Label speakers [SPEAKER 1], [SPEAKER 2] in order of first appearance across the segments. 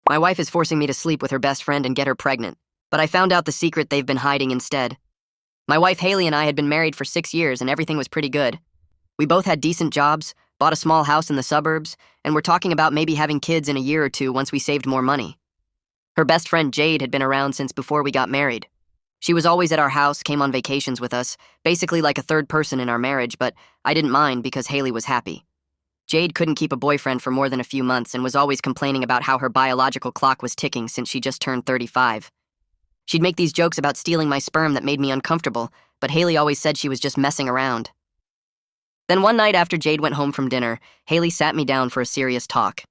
[SPEAKER 1] My wife is forcing me to sleep with her best friend and get her pregnant, but I found out the secret they've been hiding instead. My wife Haley and I had been married for 6 years and everything was pretty good. We both had decent jobs, bought a small house in the suburbs, and were talking about maybe having kids in a year or two once we saved more money. Her best friend Jade had been around since before we got married. She was always at our house, came on vacations with us, basically like a third person in our marriage, but I didn't mind because Haley was happy. Jade couldn't keep a boyfriend for more than a few months and was always complaining about how her biological clock was ticking since she just turned 35. She'd make these jokes about stealing my sperm that made me uncomfortable, but Haley always said she was just messing around. Then one night after Jade went home from dinner, Haley sat me down for a serious talk.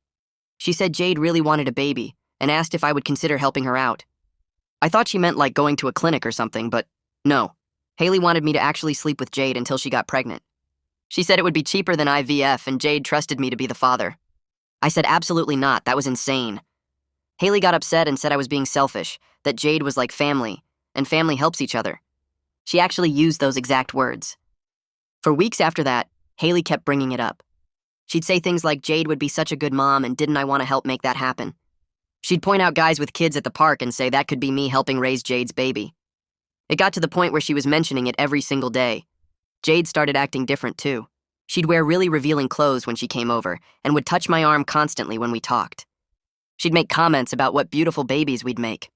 [SPEAKER 1] She said Jade really wanted a baby and asked if I would consider helping her out. I thought she meant like going to a clinic or something, but no. Haley wanted me to actually sleep with Jade until she got pregnant. She said it would be cheaper than IVF and Jade trusted me to be the father. I said absolutely not, that was insane. Haley got upset and said I was being selfish, that Jade was like family, and family helps each other. She actually used those exact words. For weeks after that, Haley kept bringing it up. She'd say things like Jade would be such a good mom and didn't I want to help make that happen. She'd point out guys with kids at the park and say that could be me helping raise Jade's baby. It got to the point where she was mentioning it every single day. Jade started acting different too. She'd wear really revealing clothes when she came over and would touch my arm constantly when we talked. She'd make comments about what beautiful babies we'd make.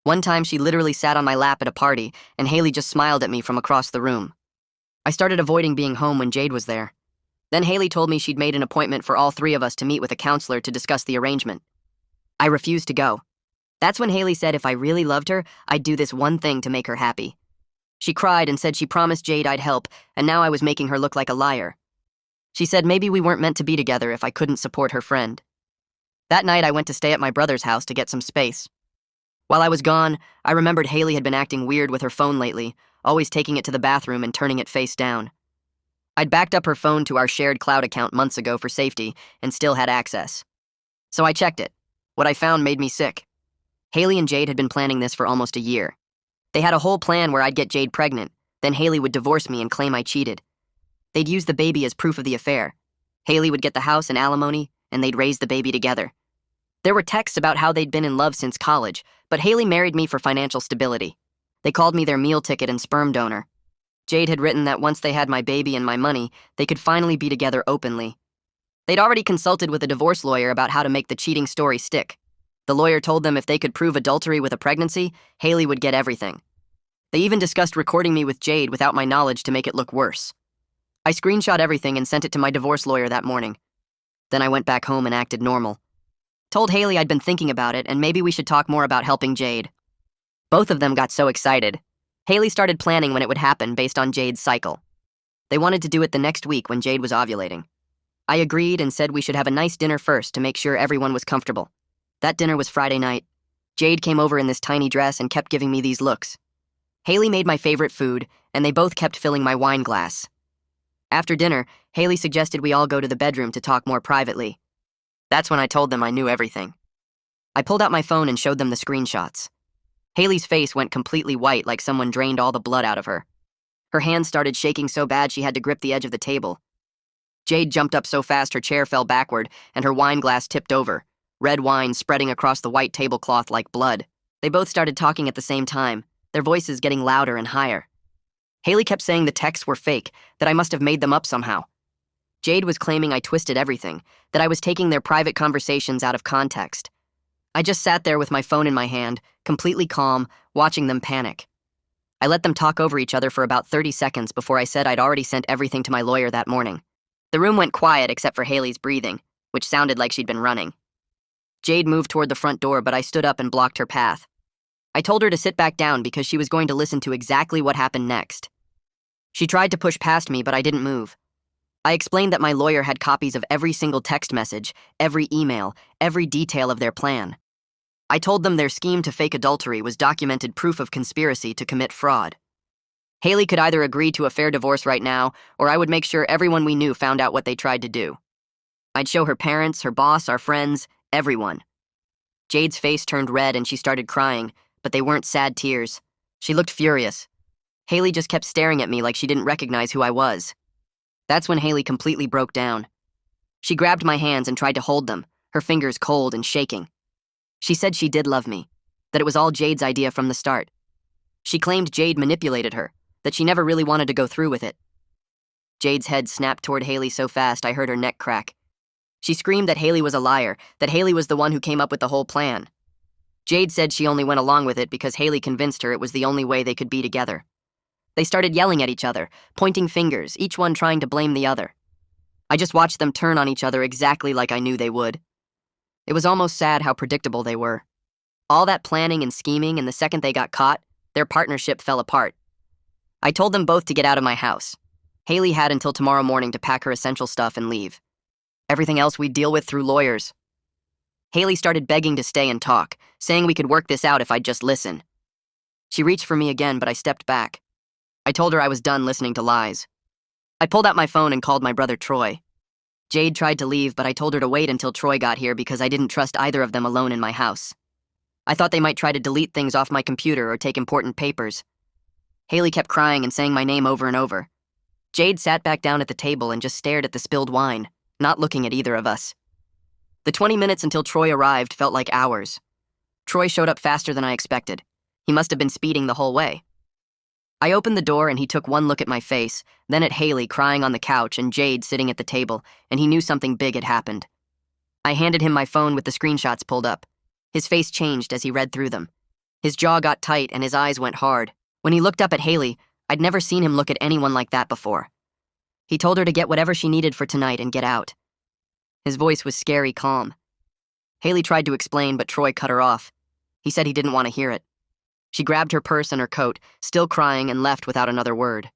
[SPEAKER 1] One time she literally sat on my lap at a party and Haley just smiled at me from across the room. I started avoiding being home when Jade was there. Then Haley told me she'd made an appointment for all three of us to meet with a counselor to discuss the arrangement. I refused to go. That's when Haley said if I really loved her, I'd do this one thing to make her happy. She cried and said she promised Jade I'd help, and now I was making her look like a liar. She said maybe we weren't meant to be together if I couldn't support her friend. That night I went to stay at my brother's house to get some space. While I was gone, I remembered Haley had been acting weird with her phone lately, always taking it to the bathroom and turning it face down. I'd backed up her phone to our shared cloud account months ago for safety and still had access. So I checked it. What I found made me sick. Haley and Jade had been planning this for almost a year. They had a whole plan where I'd get Jade pregnant, then Haley would divorce me and claim I cheated. They'd use the baby as proof of the affair. Haley would get the house and alimony, and they'd raise the baby together. There were texts about how they'd been in love since college, but Haley married me for financial stability. They called me their meal ticket and sperm donor. Jade had written that once they had my baby and my money, they could finally be together openly. They'd already consulted with a divorce lawyer about how to make the cheating story stick. The lawyer told them if they could prove adultery with a pregnancy, Haley would get everything. They even discussed recording me with Jade without my knowledge to make it look worse. I screenshot everything and sent it to my divorce lawyer that morning. Then I went back home and acted normal. Told Haley I'd been thinking about it and maybe we should talk more about helping Jade. Both of them got so excited. Haley started planning when it would happen based on Jade's cycle. They wanted to do it the next week when Jade was ovulating. I agreed and said we should have a nice dinner first to make sure everyone was comfortable. That dinner was Friday night. Jade came over in this tiny dress and kept giving me these looks. Haley made my favorite food, and they both kept filling my wine glass. After dinner, Haley suggested we all go to the bedroom to talk more privately. That's when I told them I knew everything. I pulled out my phone and showed them the screenshots. Haley's face went completely white like someone drained all the blood out of her. Her hands started shaking so bad she had to grip the edge of the table. Jade jumped up so fast her chair fell backward and her wine glass tipped over, red wine spreading across the white tablecloth like blood. They both started talking at the same time, their voices getting louder and higher. Haley kept saying the texts were fake, that I must have made them up somehow. Jade was claiming I twisted everything, that I was taking their private conversations out of context. I just sat there with my phone in my hand, completely calm, watching them panic. I let them talk over each other for about 30 seconds before I said I'd already sent everything to my lawyer that morning. The room went quiet except for Haley's breathing, which sounded like she'd been running. Jade moved toward the front door, but I stood up and blocked her path. I told her to sit back down because she was going to listen to exactly what happened next. She tried to push past me, but I didn't move. I explained that my lawyer had copies of every single text message, every email, every detail of their plan. I told them their scheme to fake adultery was documented proof of conspiracy to commit fraud. Haley could either agree to a fair divorce right now, or I would make sure everyone we knew found out what they tried to do. I'd show her parents, her boss, our friends, everyone. Jade's face turned red and she started crying, but they weren't sad tears. She looked furious. Haley just kept staring at me like she didn't recognize who I was. That's when Haley completely broke down. She grabbed my hands and tried to hold them, her fingers cold and shaking. She said she did love me, that it was all Jade's idea from the start. She claimed Jade manipulated her, that she never really wanted to go through with it. Jade's head snapped toward Haley so fast I heard her neck crack. She screamed that Haley was a liar, that Haley was the one who came up with the whole plan. Jade said she only went along with it because Haley convinced her it was the only way they could be together. They started yelling at each other, pointing fingers, each one trying to blame the other. I just watched them turn on each other exactly like I knew they would. It was almost sad how predictable they were. All that planning and scheming, and the second they got caught, their partnership fell apart. I told them both to get out of my house. Haley had until tomorrow morning to pack her essential stuff and leave. Everything else we'd deal with through lawyers. Haley started begging to stay and talk, saying we could work this out if I'd just listen. She reached for me again, but I stepped back. I told her I was done listening to lies. I pulled out my phone and called my brother Troy. Jade tried to leave, but I told her to wait until Troy got here because I didn't trust either of them alone in my house. I thought they might try to delete things off my computer or take important papers. Haley kept crying and saying my name over and over. Jade sat back down at the table and just stared at the spilled wine, not looking at either of us. The 20 minutes until Troy arrived felt like hours. Troy showed up faster than I expected. He must have been speeding the whole way. I opened the door and he took one look at my face, then at Haley crying on the couch and Jade sitting at the table, and he knew something big had happened. I handed him my phone with the screenshots pulled up. His face changed as he read through them. His jaw got tight and his eyes went hard. When he looked up at Haley, I'd never seen him look at anyone like that before. He told her to get whatever she needed for tonight and get out. His voice was scary calm. Haley tried to explain, but Troy cut her off. He said he didn't want to hear it. She grabbed her purse and her coat, still crying, and left without another word.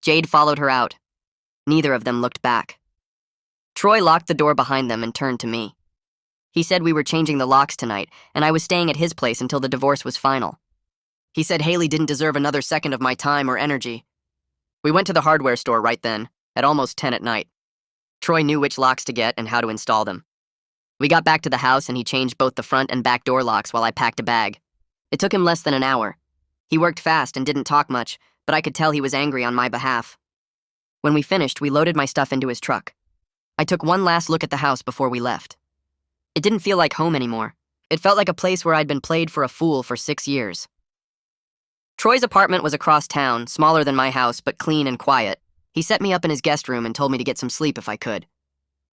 [SPEAKER 1] Jade followed her out. Neither of them looked back. Troy locked the door behind them and turned to me. He said we were changing the locks tonight, and I was staying at his place until the divorce was final. He said Haley didn't deserve another second of my time or energy. We went to the hardware store right then, at almost 10 at night. Troy knew which locks to get and how to install them. We got back to the house and he changed both the front and back door locks while I packed a bag. It took him less than an hour. He worked fast and didn't talk much, but I could tell he was angry on my behalf. When we finished, we loaded my stuff into his truck. I took one last look at the house before we left. It didn't feel like home anymore. It felt like a place where I'd been played for a fool for 6 years. Troy's apartment was across town, smaller than my house, but clean and quiet. He set me up in his guest room and told me to get some sleep if I could.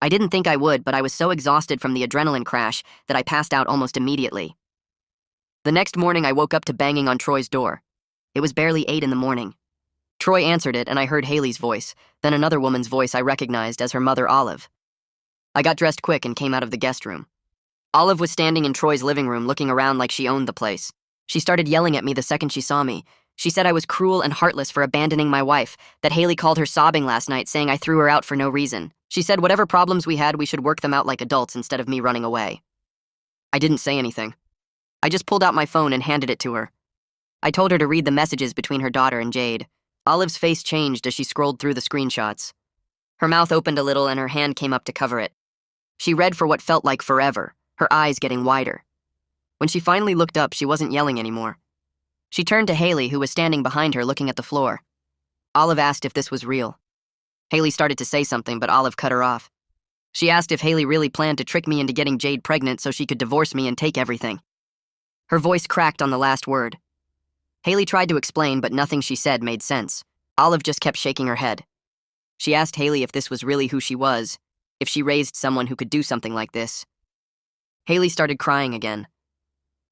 [SPEAKER 1] I didn't think I would, but I was so exhausted from the adrenaline crash that I passed out almost immediately. The next morning, I woke up to banging on Troy's door. It was barely 8 in the morning. Troy answered it, and I heard Haley's voice, then another woman's voice I recognized as her mother, Olive. I got dressed quick and came out of the guest room. Olive was standing in Troy's living room looking around like she owned the place. She started yelling at me the second she saw me. She said I was cruel and heartless for abandoning my wife, that Haley called her sobbing last night saying I threw her out for no reason. She said whatever problems we had, we should work them out like adults instead of me running away. I didn't say anything. I just pulled out my phone and handed it to her. I told her to read the messages between her daughter and Jade. Olive's face changed as she scrolled through the screenshots. Her mouth opened a little and her hand came up to cover it. She read for what felt like forever, her eyes getting wider. When she finally looked up, she wasn't yelling anymore. She turned to Haley, who was standing behind her looking at the floor. Olive asked if this was real. Haley started to say something, but Olive cut her off. She asked if Haley really planned to trick me into getting Jade pregnant so she could divorce me and take everything. Her voice cracked on the last word. Haley tried to explain, but nothing she said made sense. Olive just kept shaking her head. She asked Haley if this was really who she was, if she raised someone who could do something like this. Haley started crying again.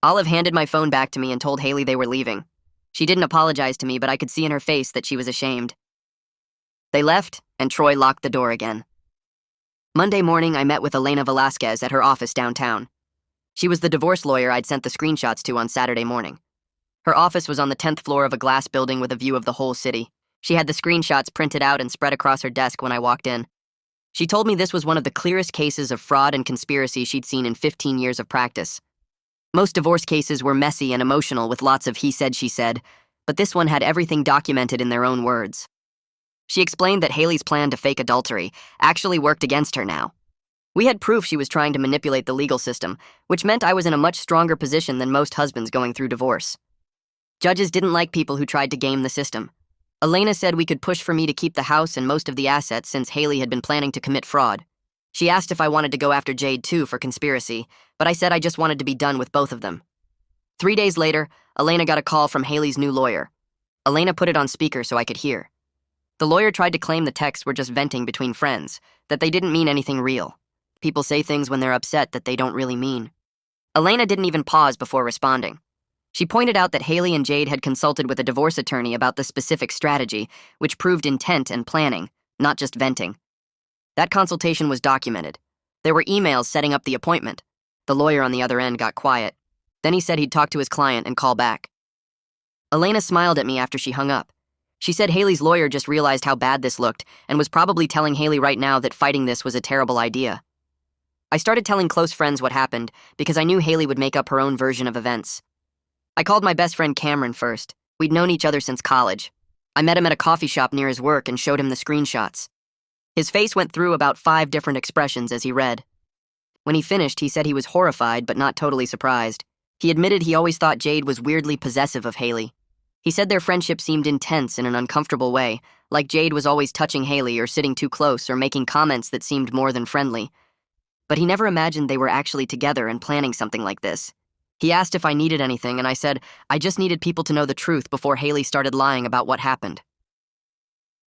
[SPEAKER 1] Olive handed my phone back to me and told Haley they were leaving. She didn't apologize to me, but I could see in her face that she was ashamed. They left, and Troy locked the door again. Monday morning, I met with Elena Velasquez at her office downtown. She was the divorce lawyer I'd sent the screenshots to on Saturday morning. Her office was on the 10th floor of a glass building with a view of the whole city. She had the screenshots printed out and spread across her desk when I walked in. She told me this was one of the clearest cases of fraud and conspiracy she'd seen in 15 years of practice. Most divorce cases were messy and emotional with lots of he said, she said, but this one had everything documented in their own words. She explained that Haley's plan to fake adultery actually worked against her now. We had proof she was trying to manipulate the legal system, which meant I was in a much stronger position than most husbands going through divorce. Judges didn't like people who tried to game the system. Elena said we could push for me to keep the house and most of the assets since Haley had been planning to commit fraud. She asked if I wanted to go after Jade too for conspiracy, but I said I just wanted to be done with both of them. 3 days later, Elena got a call from Haley's new lawyer. Elena put it on speaker so I could hear. The lawyer tried to claim the texts were just venting between friends, that they didn't mean anything real. People say things when they're upset that they don't really mean. Elena didn't even pause before responding. She pointed out that Haley and Jade had consulted with a divorce attorney about the specific strategy, which proved intent and planning, not just venting. That consultation was documented. There were emails setting up the appointment. The lawyer on the other end got quiet. Then he said he'd talk to his client and call back. Elena smiled at me after she hung up. She said Haley's lawyer just realized how bad this looked and was probably telling Haley right now that fighting this was a terrible idea. I started telling close friends what happened because I knew Haley would make up her own version of events. I called my best friend Cameron first. We'd known each other since college. I met him at a coffee shop near his work and showed him the screenshots. His face went through about 5 different expressions as he read. When he finished, he said he was horrified but not totally surprised. He admitted he always thought Jade was weirdly possessive of Haley. He said their friendship seemed intense in an uncomfortable way, like Jade was always touching Haley or sitting too close or making comments that seemed more than friendly. But he never imagined they were actually together and planning something like this. He asked if I needed anything, and I said I just needed people to know the truth before Haley started lying about what happened.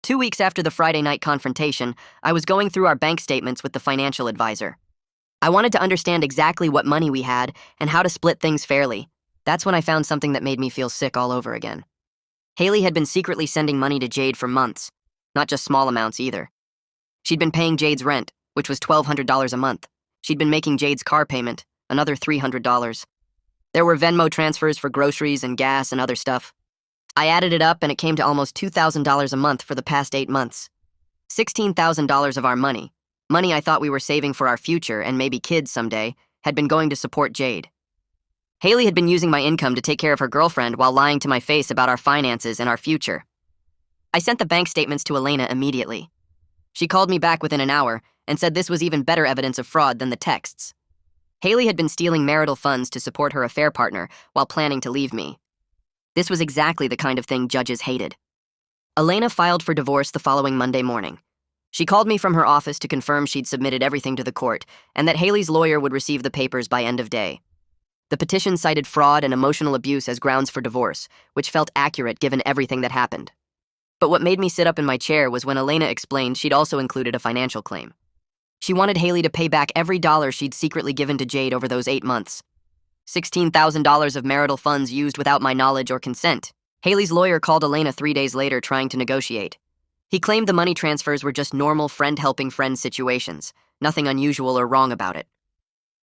[SPEAKER 1] 2 weeks after the Friday night confrontation, I was going through our bank statements with the financial advisor. I wanted to understand exactly what money we had and how to split things fairly. That's when I found something that made me feel sick all over again. Haley had been secretly sending money to Jade for months, not just small amounts either. She'd been paying Jade's rent, which was $1,200 a month. She'd been making Jade's car payment, another $300. There were Venmo transfers for groceries and gas and other stuff. I added it up and it came to almost $2,000 a month for the past 8 months. $16,000 of our money I thought we were saving for our future and maybe kids someday, had been going to support Jade. Haley had been using my income to take care of her girlfriend while lying to my face about our finances and our future. I sent the bank statements to Elena immediately. She called me back within an hour and said this was even better evidence of fraud than the texts. Haley had been stealing marital funds to support her affair partner while planning to leave me. This was exactly the kind of thing judges hated. Elena filed for divorce the following Monday morning. She called me from her office to confirm she'd submitted everything to the court and that Haley's lawyer would receive the papers by end of day. The petition cited fraud and emotional abuse as grounds for divorce, which felt accurate given everything that happened. But what made me sit up in my chair was when Elena explained she'd also included a financial claim. She wanted Haley to pay back every dollar she'd secretly given to Jade over those 8 months. $16,000 of marital funds used without my knowledge or consent. Haley's lawyer called Elena 3 days later trying to negotiate. He claimed the money transfers were just normal friend-helping-friend situations, nothing unusual or wrong about it.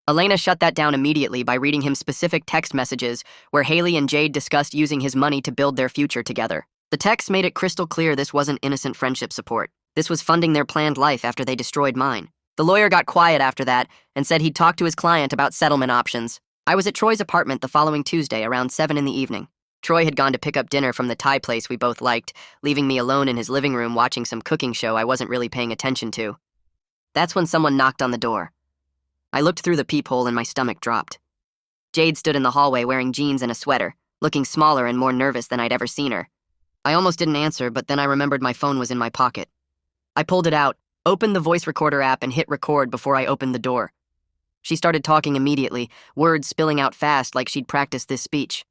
[SPEAKER 1] Elena shut that down immediately by reading him specific text messages where Haley and Jade discussed using his money to build their future together. The text made it crystal clear this wasn't innocent friendship support. This was funding their planned life after they destroyed mine. The lawyer got quiet after that and said he'd talk to his client about settlement options. I was at Troy's apartment the following Tuesday around 7 in the evening. Troy had gone to pick up dinner from the Thai place we both liked, leaving me alone in his living room watching some cooking show I wasn't really paying attention to. That's when someone knocked on the door. I looked through the peephole and my stomach dropped. Jade stood in the hallway wearing jeans and a sweater, looking smaller and more nervous than I'd ever seen her. I almost didn't answer, but then I remembered my phone was in my pocket. I pulled it out, opened the voice recorder app and hit record before I opened the door. She started talking immediately, words spilling out fast like she'd practiced this speech.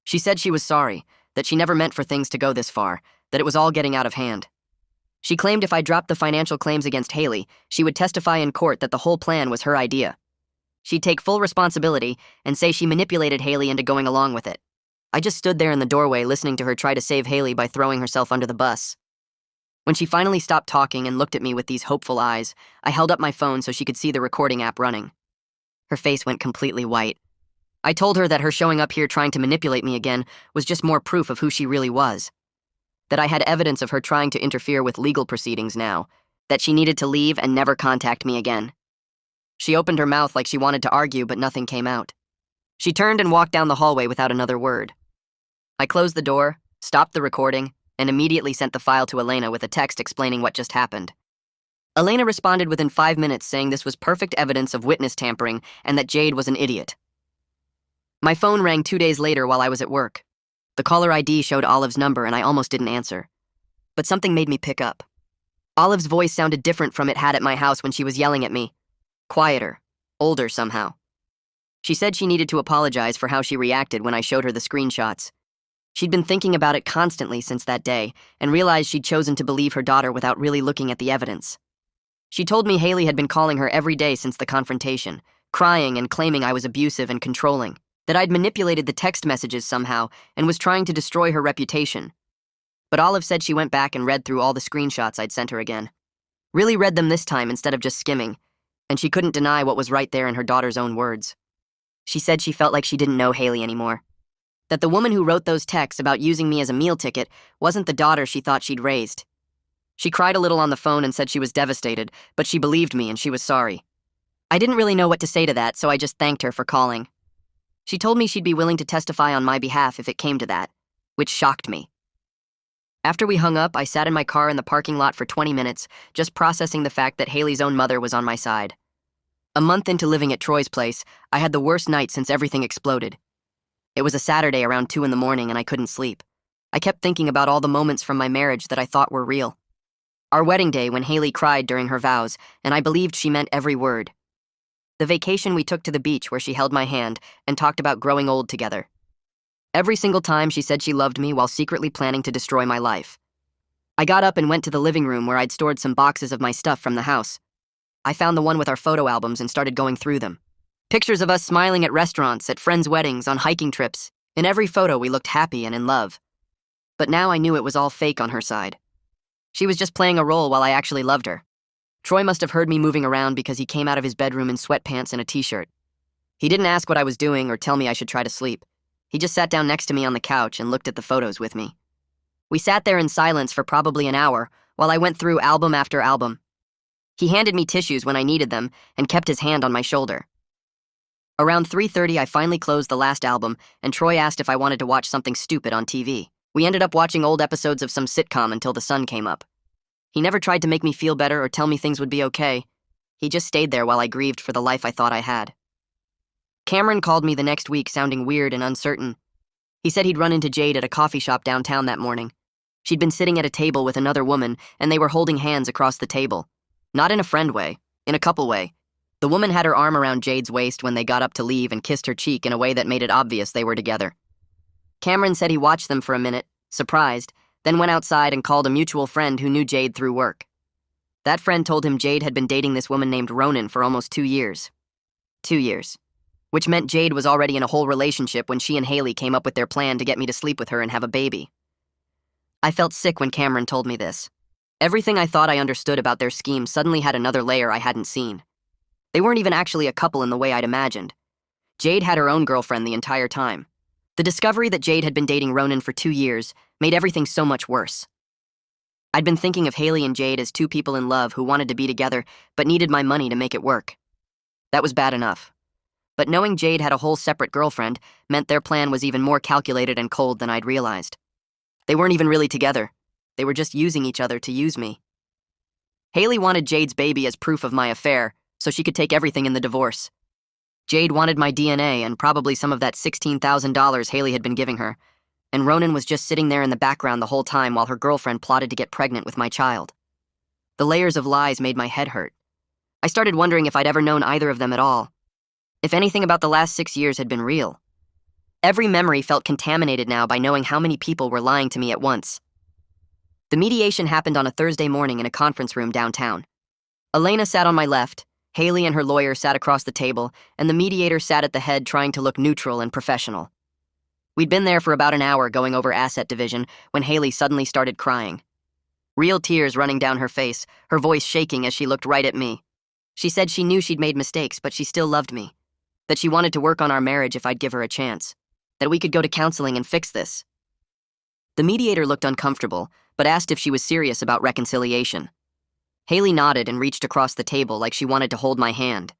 [SPEAKER 1] She said she was sorry, that she never meant for things to go this far, that it was all getting out of hand. She claimed if I dropped the financial claims against Haley, she would testify in court that the whole plan was her idea. She'd take full responsibility and say she manipulated Haley into going along with it. I just stood there in the doorway listening to her try to save Haley by throwing herself under the bus. When she finally stopped talking and looked at me with these hopeful eyes, I held up my phone so she could see the recording app running. Her face went completely white. I told her that her showing up here trying to manipulate me again was just more proof of who she really was. That I had evidence of her trying to interfere with legal proceedings now. That she needed to leave and never contact me again. She opened her mouth like she wanted to argue, but nothing came out. She turned and walked down the hallway without another word. I closed the door, stopped the recording, and immediately sent the file to Elena with a text explaining what just happened. Elena responded within 5 minutes saying this was perfect evidence of witness tampering and that Jade was an idiot. My phone rang 2 days later while I was at work. The caller ID showed Olive's number and I almost didn't answer. But something made me pick up. Olive's voice sounded different from it had at my house when she was yelling at me. Quieter. Older somehow. She said she needed to apologize for how she reacted when I showed her the screenshots. She'd been thinking about it constantly since that day and realized she'd chosen to believe her daughter without really looking at the evidence. She told me Haley had been calling her every day since the confrontation, crying and claiming I was abusive and controlling, that I'd manipulated the text messages somehow and was trying to destroy her reputation. But Olive said she went back and read through all the screenshots I'd sent her again. Really read them this time instead of just skimming, and she couldn't deny what was right there in her daughter's own words. She said she felt like she didn't know Haley anymore. That the woman who wrote those texts about using me as a meal ticket wasn't the daughter she thought she'd raised. She cried a little on the phone and said she was devastated, but she believed me and she was sorry. I didn't really know what to say to that, so I just thanked her for calling. She told me she'd be willing to testify on my behalf if it came to that, which shocked me. After we hung up, I sat in my car in the parking lot for 20 minutes, just processing the fact that Haley's own mother was on my side. A month into living at Troy's place, I had the worst night since everything exploded. It was a Saturday around 2 in the morning and I couldn't sleep. I kept thinking about all the moments from my marriage that I thought were real. Our wedding day when Haley cried during her vows, and I believed she meant every word. The vacation we took to the beach where she held my hand and talked about growing old together. Every single time she said she loved me while secretly planning to destroy my life. I got up and went to the living room where I'd stored some boxes of my stuff from the house. I found the one with our photo albums and started going through them. Pictures of us smiling at restaurants, at friends' weddings, on hiking trips. In every photo, we looked happy and in love. But now I knew it was all fake on her side. She was just playing a role while I actually loved her. Troy must have heard me moving around because he came out of his bedroom in sweatpants and a t-shirt. He didn't ask what I was doing or tell me I should try to sleep. He just sat down next to me on the couch and looked at the photos with me. We sat there in silence for probably an hour while I went through album after album. He handed me tissues when I needed them and kept his hand on my shoulder. Around 3:30, I finally closed the last album, and Troy asked if I wanted to watch something stupid on TV. We ended up watching old episodes of some sitcom until the sun came up. He never tried to make me feel better or tell me things would be okay. He just stayed there while I grieved for the life I thought I had. Cameron called me the next week sounding weird and uncertain. He said he'd run into Jade at a coffee shop downtown that morning. She'd been sitting at a table with another woman, and they were holding hands across the table. Not in a friend way, in a couple way. The woman had her arm around Jade's waist when they got up to leave and kissed her cheek in a way that made it obvious they were together. Cameron said he watched them for a minute, surprised, then went outside and called a mutual friend who knew Jade through work. That friend told him Jade had been dating this woman named Ronan for almost 2 years. 2 years. Which meant Jade was already in a whole relationship when she and Haley came up with their plan to get me to sleep with her and have a baby. I felt sick when Cameron told me this. Everything I thought I understood about their scheme suddenly had another layer I hadn't seen. They weren't even actually a couple in the way I'd imagined. Jade had her own girlfriend the entire time. The discovery that Jade had been dating Ronan for 2 years made everything so much worse. I'd been thinking of Haley and Jade as two people in love who wanted to be together but needed my money to make it work. That was bad enough. But knowing Jade had a whole separate girlfriend meant their plan was even more calculated and cold than I'd realized. They weren't even really together. They were just using each other to use me. Haley wanted Jade's baby as proof of my affair, so she could take everything in the divorce. Jade wanted my DNA and probably some of that $16,000 Haley had been giving her, and Ronan was just sitting there in the background the whole time while her girlfriend plotted to get pregnant with my child. The layers of lies made my head hurt. I started wondering if I'd ever known either of them at all. If anything about the last 6 years had been real. Every memory felt contaminated now by knowing how many people were lying to me at once. The mediation happened on a Thursday morning in a conference room downtown. Elena sat on my left, Haley and her lawyer sat across the table, and the mediator sat at the head trying to look neutral and professional. We'd been there for about an hour going over asset division when Haley suddenly started crying. Real tears running down her face, her voice shaking as she looked right at me. She said she knew she'd made mistakes, but she still loved me. That she wanted to work on our marriage if I'd give her a chance. That we could go to counseling and fix this. The mediator looked uncomfortable, but asked if she was serious about reconciliation. Haley nodded and reached across the table like she wanted to hold my hand.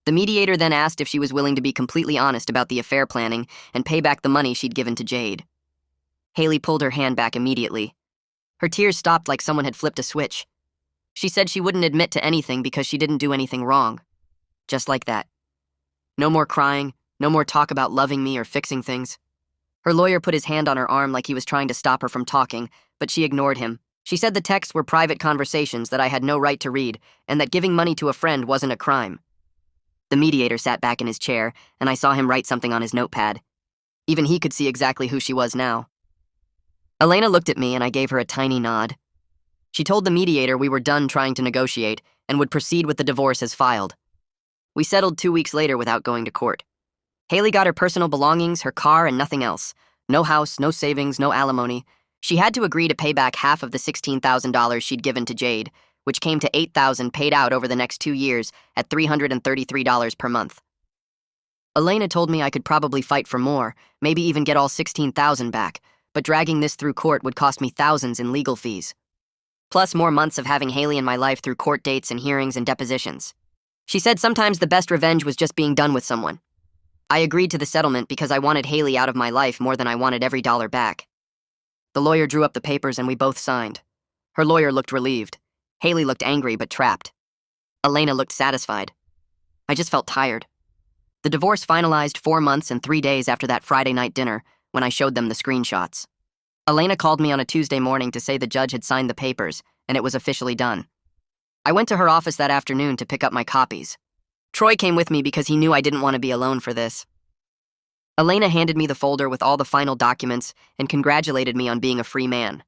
[SPEAKER 1] The mediator then asked if she was willing to be completely honest about the affair planning and pay back the money she'd given to Jade. Haley pulled her hand back immediately. Her tears stopped like someone had flipped a switch. She said she wouldn't admit to anything because she didn't do anything wrong. Just like that. No more crying, no more talk about loving me or fixing things. Her lawyer put his hand on her arm like he was trying to stop her from talking, but she ignored him, She said the texts were private conversations that I had no right to read, and that giving money to a friend wasn't a crime. The mediator sat back in his chair, and I saw him write something on his notepad. Even he could see exactly who she was now. Elena looked at me, and I gave her a tiny nod. She told the mediator we were done trying to negotiate and would proceed with the divorce as filed. We settled 2 weeks later without going to court. Haley got her personal belongings, her car, and nothing else. No house, no savings, no alimony. She had to agree to pay back half of the $16,000 she'd given to Jade, which came to $8,000 paid out over the next 2 years at $333 per month. Elena told me I could probably fight for more, maybe even get all $16,000 back, but dragging this through court would cost me thousands in legal fees. Plus more months of having Haley in my life through court dates and hearings and depositions. She said sometimes the best revenge was just being done with someone. I agreed to the settlement because I wanted Haley out of my life more than I wanted every dollar back. The lawyer drew up the papers and we both signed. Her lawyer looked relieved. Haley looked angry but trapped. Elena looked satisfied. I just felt tired. The divorce finalized 4 months and 3 days after that Friday night dinner when I showed them the screenshots. Elena called me on a Tuesday morning to say the judge had signed the papers and it was officially done. I went to her office that afternoon to pick up my copies. Troy came with me because he knew I didn't want to be alone for this. Elena handed me the folder with all the final documents and congratulated me on being a free man.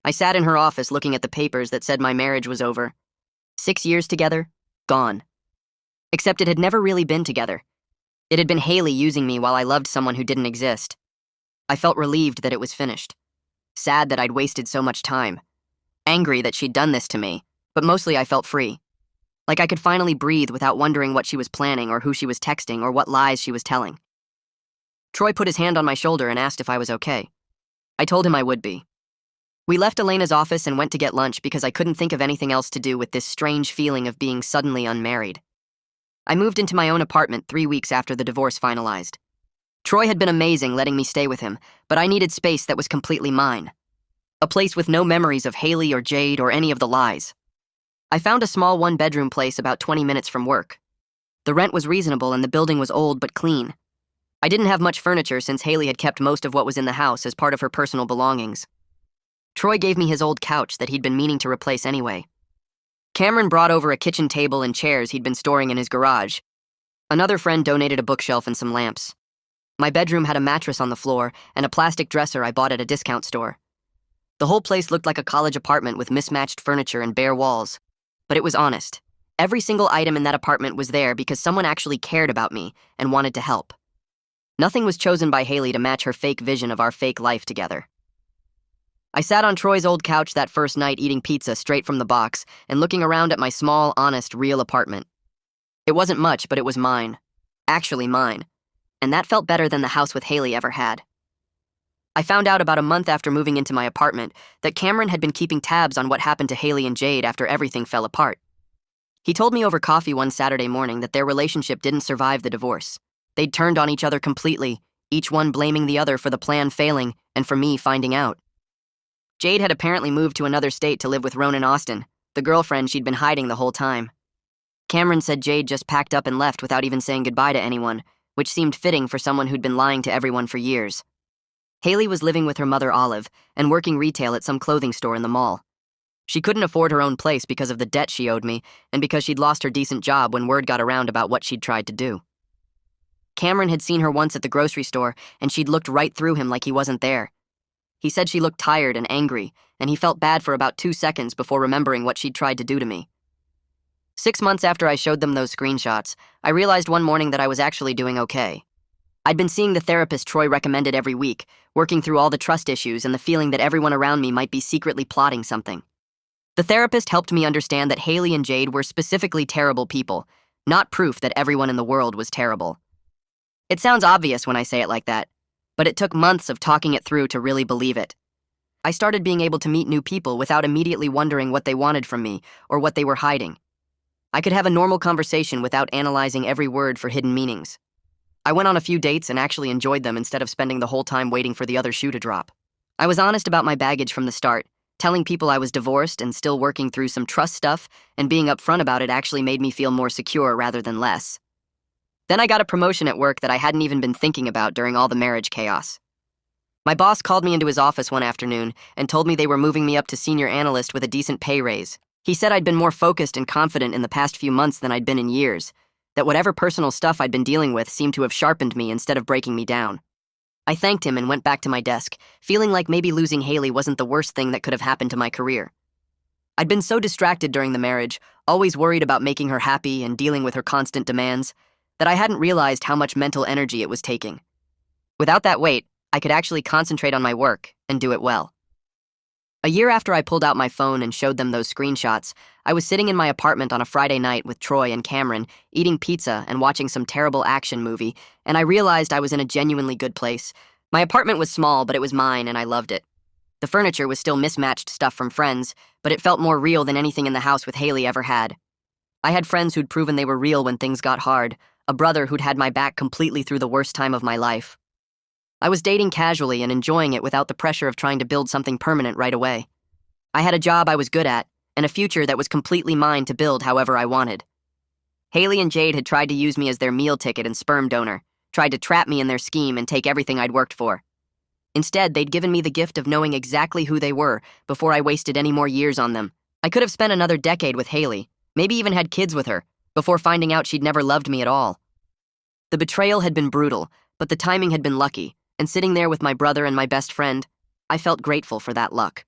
[SPEAKER 1] I sat in her office looking at the papers that said my marriage was over. 6 years together, gone. Except it had never really been together. It had been Haley using me while I loved someone who didn't exist. I felt relieved that it was finished. Sad that I'd wasted so much time. Angry that she'd done this to me, but mostly I felt free. Like I could finally breathe without wondering what she was planning or who she was texting or what lies she was telling. Troy put his hand on my shoulder and asked if I was okay. I told him I would be. We left Elena's office and went to get lunch because I couldn't think of anything else to do with this strange feeling of being suddenly unmarried. I moved into my own apartment 3 weeks after the divorce finalized. Troy had been amazing letting me stay with him, but I needed space that was completely mine. A place with no memories of Haley or Jade or any of the lies. I found a small 1-bedroom place about 20 minutes from work. The rent was reasonable and the building was old but clean. I didn't have much furniture since Haley had kept most of what was in the house as part of her personal belongings. Troy gave me his old couch that he'd been meaning to replace anyway. Cameron brought over a kitchen table and chairs he'd been storing in his garage. Another friend donated a bookshelf and some lamps. My bedroom had a mattress on the floor and a plastic dresser I bought at a discount store. The whole place looked like a college apartment with mismatched furniture and bare walls. But it was honest. Every single item in that apartment was there because someone actually cared about me and wanted to help. Nothing was chosen by Haley to match her fake vision of our fake life together. I sat on Troy's old couch that first night eating pizza straight from the box and looking around at my small, honest, real apartment. It wasn't much, but it was mine. Actually mine. And that felt better than the house with Haley ever had. I found out about a month after moving into my apartment that Cameron had been keeping tabs on what happened to Haley and Jade after everything fell apart. He told me over coffee one Saturday morning that their relationship didn't survive the divorce. They'd turned on each other completely, each one blaming the other for the plan failing and for me finding out. Jade had apparently moved to another state to live with Ronan Austin, the girlfriend she'd been hiding the whole time. Cameron said Jade just packed up and left without even saying goodbye to anyone, which seemed fitting for someone who'd been lying to everyone for years. Haley was living with her mother Olive and working retail at some clothing store in the mall. She couldn't afford her own place because of the debt she owed me and because she'd lost her decent job when word got around about what she'd tried to do. Cameron had seen her once at the grocery store and she'd looked right through him like he wasn't there. He said she looked tired and angry, and he felt bad for about 2 seconds before remembering what she'd tried to do to me. 6 months after I showed them those screenshots, I realized one morning that I was actually doing okay. I'd been seeing the therapist Troy recommended every week, working through all the trust issues and the feeling that everyone around me might be secretly plotting something. The therapist helped me understand that Haley and Jade were specifically terrible people, not proof that everyone in the world was terrible. It sounds obvious when I say it like that, but it took months of talking it through to really believe it. I started being able to meet new people without immediately wondering what they wanted from me or what they were hiding. I could have a normal conversation without analyzing every word for hidden meanings. I went on a few dates and actually enjoyed them instead of spending the whole time waiting for the other shoe to drop. I was honest about my baggage from the start, telling people I was divorced and still working through some trust stuff, and being upfront about it actually made me feel more secure rather than less. Then I got a promotion at work that I hadn't even been thinking about during all the marriage chaos. My boss called me into his office one afternoon and told me they were moving me up to senior analyst with a decent pay raise. He said I'd been more focused and confident in the past few months than I'd been in years, that whatever personal stuff I'd been dealing with seemed to have sharpened me instead of breaking me down. I thanked him and went back to my desk, feeling like maybe losing Haley wasn't the worst thing that could have happened to my career. I'd been so distracted during the marriage, always worried about making her happy and dealing with her constant demands, that I hadn't realized how much mental energy it was taking. Without that weight, I could actually concentrate on my work and do it well. A year after I pulled out my phone and showed them those screenshots, I was sitting in my apartment on a Friday night with Troy and Cameron, eating pizza and watching some terrible action movie, and I realized I was in a genuinely good place. My apartment was small, but it was mine, and I loved it. The furniture was still mismatched stuff from friends, but it felt more real than anything in the house with Haley ever had. I had friends who'd proven they were real when things got hard, a brother who'd had my back completely through the worst time of my life. I was dating casually and enjoying it without the pressure of trying to build something permanent right away. I had a job I was good at, and a future that was completely mine to build however I wanted. Haley and Jade had tried to use me as their meal ticket and sperm donor, tried to trap me in their scheme and take everything I'd worked for. Instead, they'd given me the gift of knowing exactly who they were before I wasted any more years on them. I could have spent another decade with Haley, maybe even had kids with her, before finding out she'd never loved me at all. The betrayal had been brutal, but the timing had been lucky, and sitting there with my brother and my best friend, I felt grateful for that luck.